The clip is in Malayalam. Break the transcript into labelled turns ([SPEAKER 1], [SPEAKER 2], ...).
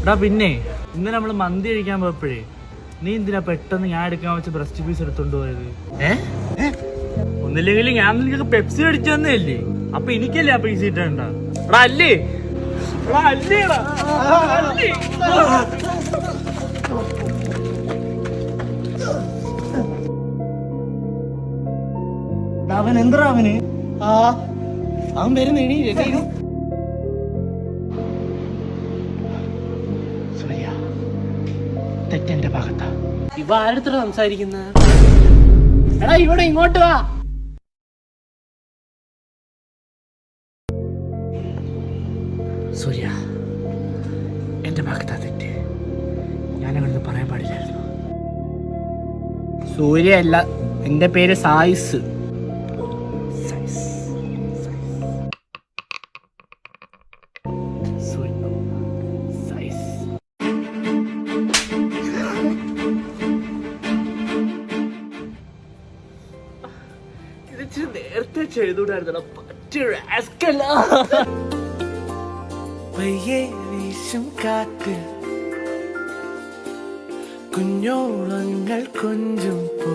[SPEAKER 1] എടാ പിന്നെ ഇന്ന് നമ്മള് മന്തി കഴിക്കാൻ പോയപ്പോഴേ നീ എന്തിനാ പെട്ടെന്ന് ഞാൻ എടുക്കാൻ വെച്ച ബ്രസ്റ്റ് പീസ് എടുത്തോണ്ട് പോയത്? ഒന്നില്ലെങ്കിൽ ഞാൻ നിനക്ക് പെപ്സി അടിച്ചു തന്നല്ലേ, അപ്പൊ എനിക്കല്ലേ ആ പൈസ ഇട്ടണ്ട? എടാ അല്ലേ
[SPEAKER 2] അവൻ എന്താ അവന് അവൻ വരുന്നേണി തെറ്റെന്റെ ഭാഗത്താ.
[SPEAKER 1] ഇവ ആരടുത്ത സംസാരിക്കുന്ന? എടാ ഇവിടെ ഇങ്ങോട്ട് വാ. സൂര്യ, എന്റെ ഭാഗത്താ തെറ്റ്. ഞാനങ്ങനെ പറയാൻ പാടില്ലായിരുന്നു.
[SPEAKER 2] സൂര്യ അല്ല, എന്റെ പേര് സായിസ്.
[SPEAKER 1] നേരത്തെ ചെയ്തുകൂടായിരുന്നോ?
[SPEAKER 3] പയ്യെ വീശും കാറ്റ് കുഞ്ഞോളങ്ങൾ കൊഞ്ചും പോ